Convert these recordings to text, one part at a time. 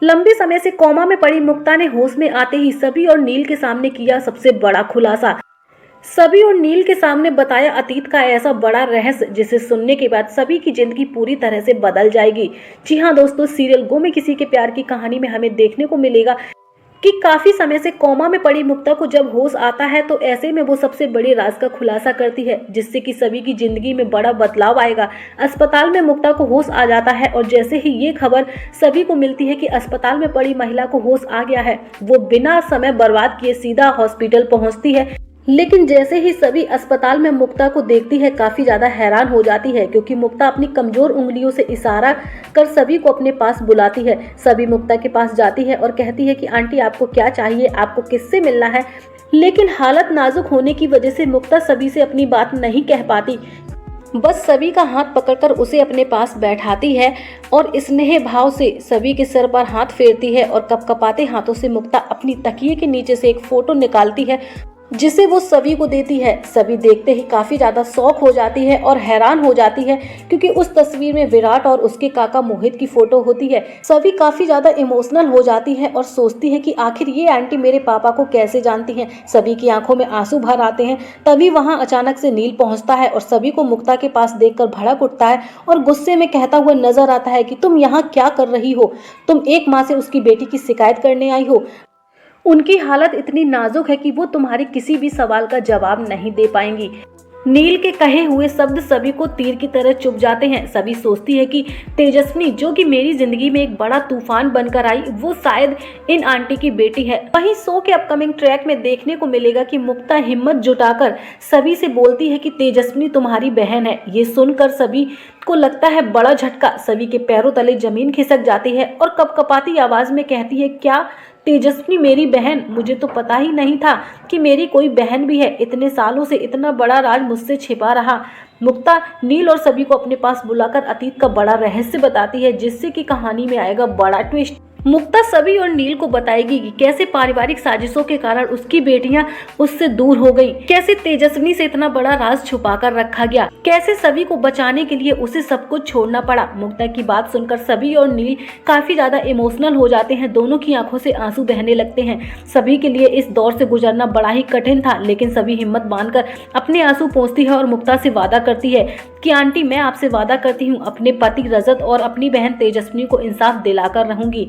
लंबे समय से कोमा में पड़ी मुक्ता ने होश में आते ही सभी और नील के सामने किया सबसे बड़ा खुलासा। सभी और नील के सामने बताया अतीत का ऐसा बड़ा रहस्य जिसे सुनने के बाद सभी की जिंदगी पूरी तरह से बदल जाएगी। जी हाँ दोस्तों, सीरियल गो में किसी के प्यार की कहानी में हमें देखने को मिलेगा कि काफी समय से कोमा में पड़ी मुक्ता को जब होश आता है तो ऐसे में वो सबसे बड़े राज का खुलासा करती है, जिससे कि सभी की जिंदगी में बड़ा बदलाव आएगा। अस्पताल में मुक्ता को होश आ जाता है और जैसे ही ये खबर सभी को मिलती है कि अस्पताल में पड़ी महिला को होश आ गया है, वो बिना समय बर्बाद किए सीधा हॉस्पिटल पहुंचती है। लेकिन जैसे ही सभी अस्पताल में मुक्ता को देखती है काफी ज्यादा हैरान हो जाती है, क्योंकि मुक्ता अपनी कमजोर उंगलियों से इशारा कर सभी को अपने पास बुलाती है। सभी मुक्ता के पास जाती है और कहती है कि आंटी आपको क्या चाहिए, आपको किससे मिलना है। लेकिन हालत नाजुक होने की वजह से मुक्ता सभी से अपनी बात नहीं कह पाती, बस सभी का हाथ पकड़कर उसे अपने पास बैठाती है और स्नेह भाव से सभी के सर पर हाथ फेरती है और कपकपाते हाथों से मुक्ता अपनी तकिए के नीचे से एक फोटो निकालती है, जिसे वो सभी को देती है। सभी देखते ही काफी ज्यादा शॉक हो जाती है और हैरान हो जाती है, क्योंकि उस तस्वीर में विराट और उसके काका मोहित की फोटो होती है। सभी काफी ज्यादा इमोशनल हो जाती है और सोचती है कि आखिर ये आंटी मेरे पापा को कैसे जानती हैं। सभी की आंखों में आंसू भर आते हैं। तभी वहां अचानक से नील पहुंचता है और सभी को मुक्ता के पास देखकर भड़क उठता है और गुस्से में कहता हुआ नजर आता है कि तुम यहाँ क्या कर रही हो, तुम एक माँ से उसकी बेटी की शिकायत करने आई हो। उनकी हालत इतनी नाजुक है कि वो तुम्हारे किसी भी सवाल का जवाब नहीं दे पाएंगी। नील के कहे हुए शब्द सभी को तीर की तरह चुभ जाते हैं। सभी सोचती है कि तेजस्विनी, जो कि मेरी जिंदगी में एक बड़ा तूफान बनकर आई, वो शायद इन आंटी की बेटी है। वहीं शो के अपकमिंग ट्रैक में देखने को मिलेगा कि मुक्ता हिम्मत जुटाकर सभी से बोलती है कि तेजस्विनी तुम्हारी बहन है। ये सुनकर सभी को लगता है बड़ा झटका। सभी के पैरों तले जमीन खिसक जाती है और कपकपाती आवाज में कहती है, क्या तेजस्विनी मेरी बहन? मुझे तो पता ही नहीं था कि मेरी कोई बहन भी है। इतने सालों से इतना बड़ा राज मुझसे छिपा रहा। मुक्ता नील और सभी को अपने पास बुलाकर अतीत का बड़ा रहस्य बताती है, जिससे कि कहानी में आएगा बड़ा ट्विस्ट। मुक्ता सभी और नील को बताएगी कि कैसे पारिवारिक साजिशों के कारण उसकी बेटियां उससे दूर हो गई, कैसे तेजस्विनी से इतना बड़ा राज छुपा कर रखा गया, कैसे सभी को बचाने के लिए उसे सब कुछ छोड़ना पड़ा। मुक्ता की बात सुनकर सभी और नील काफी ज्यादा इमोशनल हो जाते हैं। दोनों की आंखों से आंसू बहने लगते हैं। सभी के लिए इस दौर से गुजरना बड़ा ही कठिन था, लेकिन सभी हिम्मत बांधकर अपने आंसू पोंछती है और मुक्ता से वादा करती है कि आंटी, मैं आपसे वादा करती हूँ अपने पति रजत और अपनी बहन तेजस्विनी को इंसाफ दिलाकर रहूंगी,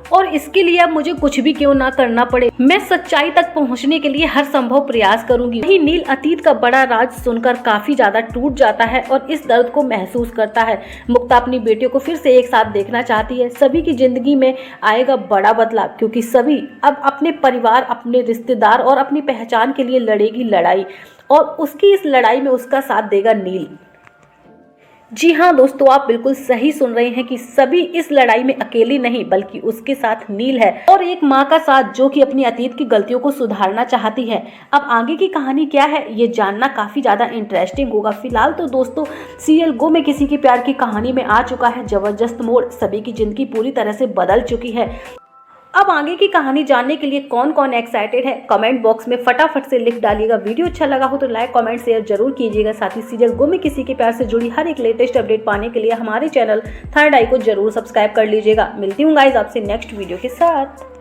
और इसके लिए अब मुझे कुछ भी क्यों ना करना पड़े, मैं सच्चाई तक पहुंचने के लिए हर संभव प्रयास करूंगी। वहीं नील अतीत का बड़ा राज सुनकर काफी ज्यादा टूट जाता है और इस दर्द को महसूस करता है। मुक्ता अपनी बेटियों को फिर से एक साथ देखना चाहती है। सभी की जिंदगी में आएगा बड़ा बदलाव, क्योंकि सभी अब अपने परिवार, अपने रिश्तेदार और अपनी पहचान के लिए लड़ेगी लड़ाई, और उसकी इस लड़ाई में उसका साथ देगा नील। जी हाँ दोस्तों, आप बिल्कुल सही सुन रहे हैं कि सभी इस लड़ाई में अकेली नहीं, बल्कि उसके साथ नील है और एक माँ का साथ, जो कि अपनी अतीत की गलतियों को सुधारना चाहती है। अब आगे की कहानी क्या है, ये जानना काफी ज्यादा इंटरेस्टिंग होगा। फिलहाल तो दोस्तों, सीरियल गो में किसी के प्यार की कहानी में आ चुका है जबरदस्त मोड़। सभी की जिंदगी पूरी तरह से बदल चुकी है। अब आगे की कहानी जानने के लिए कौन कौन एक्साइटेड है, कमेंट बॉक्स में फटाफट से लिख डालिएगा। वीडियो अच्छा लगा हो तो लाइक, कमेंट, शेयर जरूर कीजिएगा। साथ ही सीरियल गो में किसी के प्यार से जुड़ी हर एक लेटेस्ट अपडेट पाने के लिए हमारे चैनल थर्ड आई को जरूर सब्सक्राइब कर लीजिएगा। मिलती हूँ गाइज आपसे नेक्स्ट वीडियो के साथ।